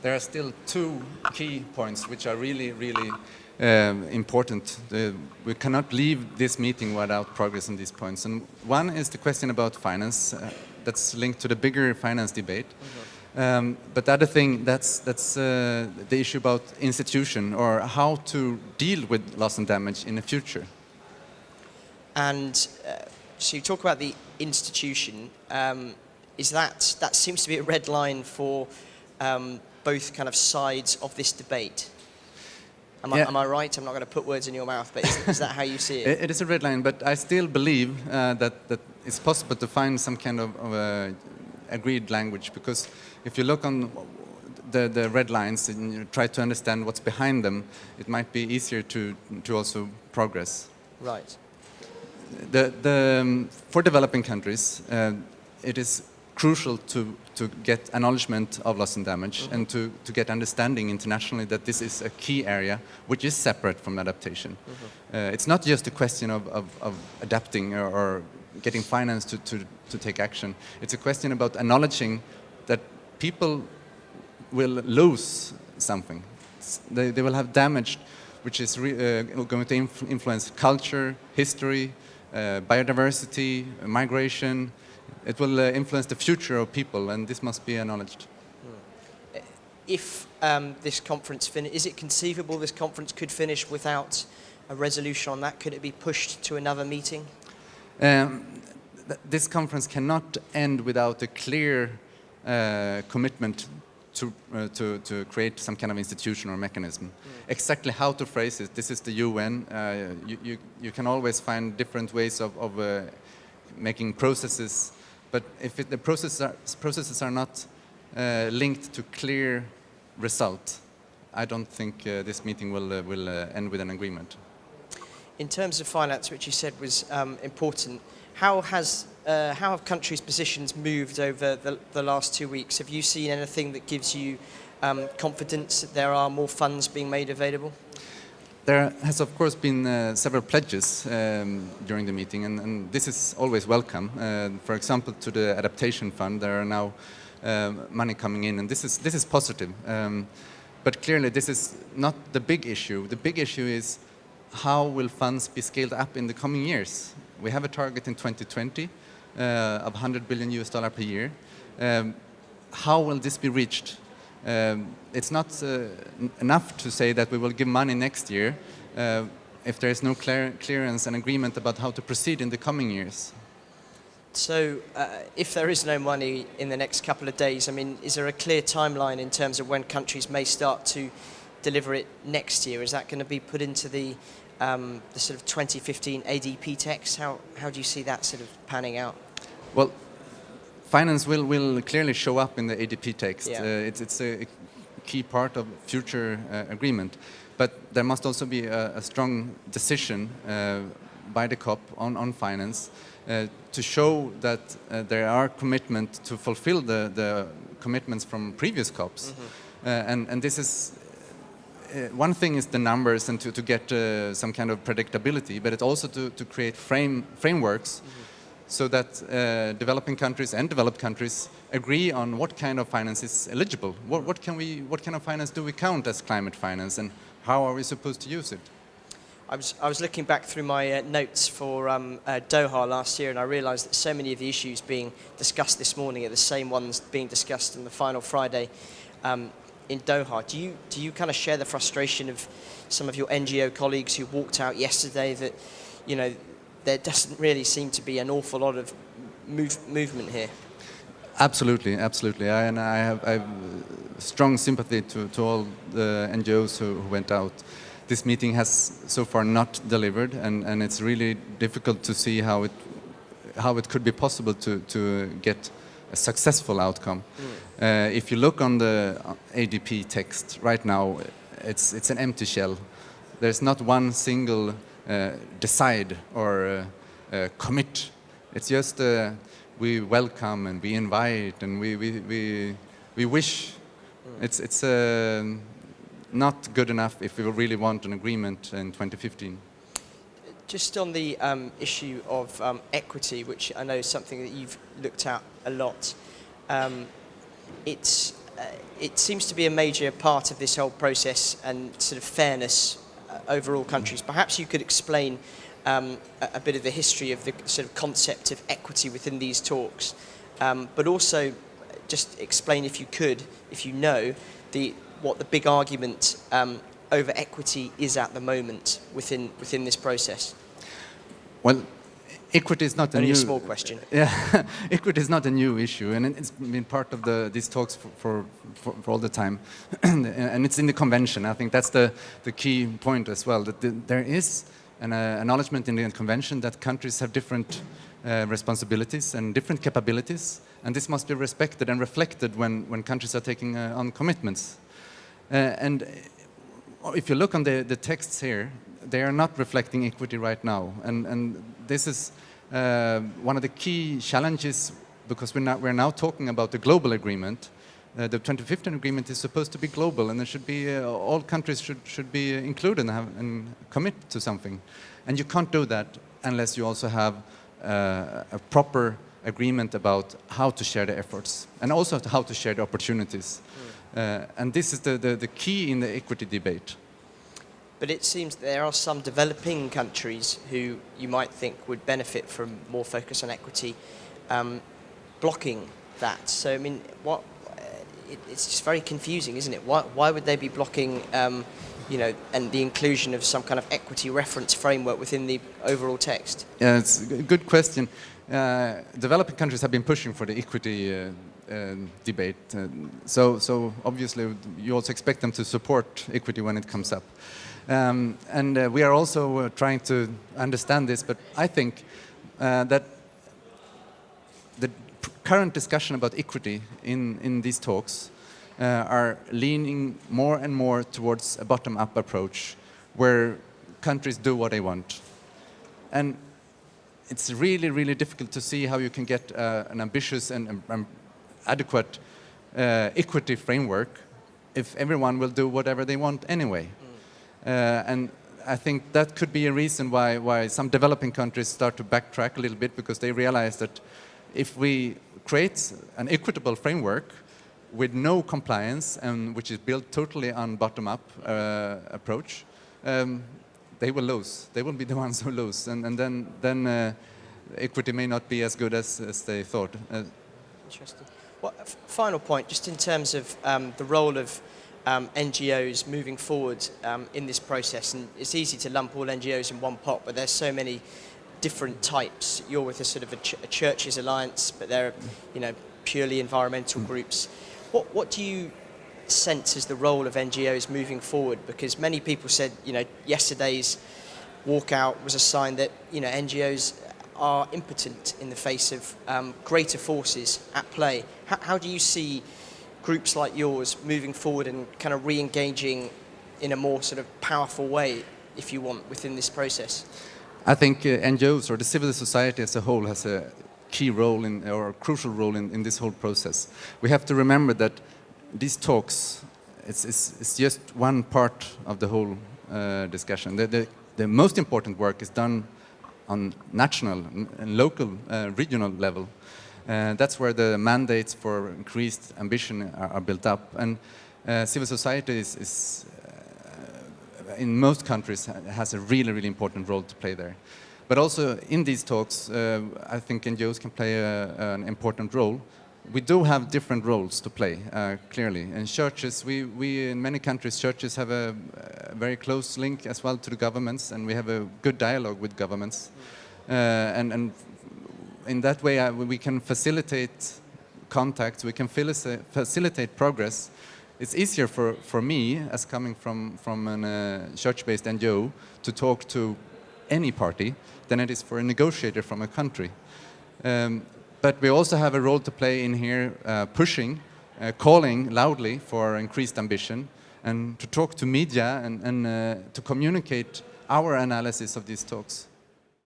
there are still two key points which are really, really important. We cannot leave this meeting without progress on these points. And one is the question about finance. That's linked to the bigger finance debate. But the other thing, that's the issue about institution, or how to deal with loss and damage in the future. And so you talk about the institution. That seems to be a red line for both kind of sides of this debate. Am I right? I'm not going to put words in your mouth, but is that how you see it? It is a red line, but I still believe that it's possible to find some kind of agreed language, because if you look on the red lines and you try to understand what's behind them, it might be easier to also progress. Right. For developing countries, it is crucial to get acknowledgement of loss and damage, and to get understanding internationally that this is a key area which is separate from adaptation. It's not just a question of adapting or getting finance to take action. It's a question about acknowledging that people will lose something. They will have damage which is going to influence culture, history, biodiversity, migration. It will influence the future of people, and this must be acknowledged. If this conference is it conceivable this conference could finish without a resolution on that? Could it be pushed to another meeting? This conference cannot end without a clear commitment to create some kind of institution or mechanism. Exactly how to phrase it, this is the UN. You can always find different ways of making processes, but if the processes are not linked to clear result, I don't think this meeting will end with an agreement. In terms of finance, which you said was important, how have countries' positions moved over the last 2 weeks? Have you seen anything that gives you confidence that there are more funds being made available? There has, of course, been several pledges during the meeting, and this is always welcome. For example, to the adaptation fund, there are now money coming in, and this is positive. But clearly, this is not the big issue. The big issue is how will funds be scaled up in the coming years? We have a target in 2020 of $100 billion per year. How will this be reached? It's not enough to say that we will give money next year if there is no clearance and agreement about how to proceed in the coming years. So if there is no money in the next couple of days, I mean, is there a clear timeline in terms of when countries may start to deliver it next year? Is that going to be put into the sort of 2015 ADP text? How do you see that sort of panning out? Well, finance will clearly show up in the ADP text. Yeah. It's a key part of future agreement. But there must also be a strong decision by the COP on finance to show that there are commitments to fulfill the commitments from previous COPs. And this is one thing is the numbers and to get some kind of predictability, but it's also to create frameworks so that developing countries and developed countries agree on what kind of finance is eligible. What kind of finance do we count as climate finance, and how are we supposed to use it? I was looking back through my notes for Doha last year, and I realised that so many of the issues being discussed this morning are the same ones being discussed on the final Friday in Doha. Do you kind of share the frustration of some of your NGO colleagues who walked out yesterday that, you know, there doesn't really seem to be an awful lot of movement here? Absolutely. I have strong sympathy to all the NGOs who went out. This meeting has so far not delivered, and it's really difficult to see how it could be possible to get a successful outcome. If you look on the ADP text right now, it's an empty shell. There's not one single decide or commit. It's just we welcome and we invite and we wish. It's not good enough if we really want an agreement in 2015. Just on the issue of equity, which I know is something that you've looked at a lot, it's it seems to be a major part of this whole process and sort of fairness over all countries. Perhaps you could explain a bit of the history of the sort of concept of equity within these talks, but also just explain, if you could, if you know, what the big argument over equity is at the moment within this process. Well, equity is not Only a small question. Yeah, equity is not a new issue, and it's been part of these talks for all the time, and it's in the convention. I think that's the key point as well. That there is an acknowledgement in the convention that countries have different responsibilities and different capabilities, and this must be respected and reflected when countries are taking on commitments. And if you look on the texts here, they are not reflecting equity right now, and this is one of the key challenges, because we're now talking about the global agreement. The 2015 agreement is supposed to be global, and there should be all countries should be included and commit to something, and you can't do that unless you also have a proper agreement about how to share the efforts and also how to share the opportunities. And this is the key in the equity debate. But it seems there are some developing countries who you might think would benefit from more focus on equity, blocking that. So, I mean, it's just very confusing, isn't it? Why would they be blocking, and the inclusion of some kind of equity reference framework within the overall text? Yeah, it's a good question. Developing countries have been pushing for the equity debate. So obviously, you also expect them to support equity when it comes up. And we are also trying to understand this, but I think that the current discussion about equity in these talks are leaning more and more towards a bottom-up approach, where countries do what they want. And it's really, really difficult to see how you can get an ambitious and adequate equity framework if everyone will do whatever they want anyway. And I think that could be a reason why some developing countries start to backtrack a little bit, because they realize that if we create an equitable framework with no compliance and which is built totally on bottom-up approach, they will lose. They will be the ones who lose, and then equity may not be as good as they thought. Interesting. Well, final point, just in terms of the role of NGOs moving forward in this process, and it's easy to lump all NGOs in one pot, but there's so many different types. You're with a sort of a churches alliance, but they're purely environmental groups. What do you sense as the role of NGOs moving forward? Because many people said yesterday's walkout was a sign that NGOs are impotent in the face of greater forces at play. How do you see groups like yours moving forward and kind of re-engaging in a more sort of powerful way, if you want, within this process? I think NGOs, or the civil society as a whole, has a key role or a crucial role in this whole process. We have to remember that these talks, it's just one part of the whole discussion. The most important work is done on national and local, regional level. That's where the mandates for increased ambition are built up. And civil society is in most countries has a really, really important role to play there. But also in these talks, I think NGOs can play an important role. We do have different roles to play, clearly. And churches, we in many countries, churches have a very close link as well to the governments, and we have a good dialogue with governments. And in that way, we can facilitate contacts, we can facilitate progress. It's easier for me, as coming from a church-based NGO, to talk to any party than it is for a negotiator from a country. But we also have a role to play in here, pushing, calling loudly for increased ambition, and to talk to media and to communicate our analysis of these talks.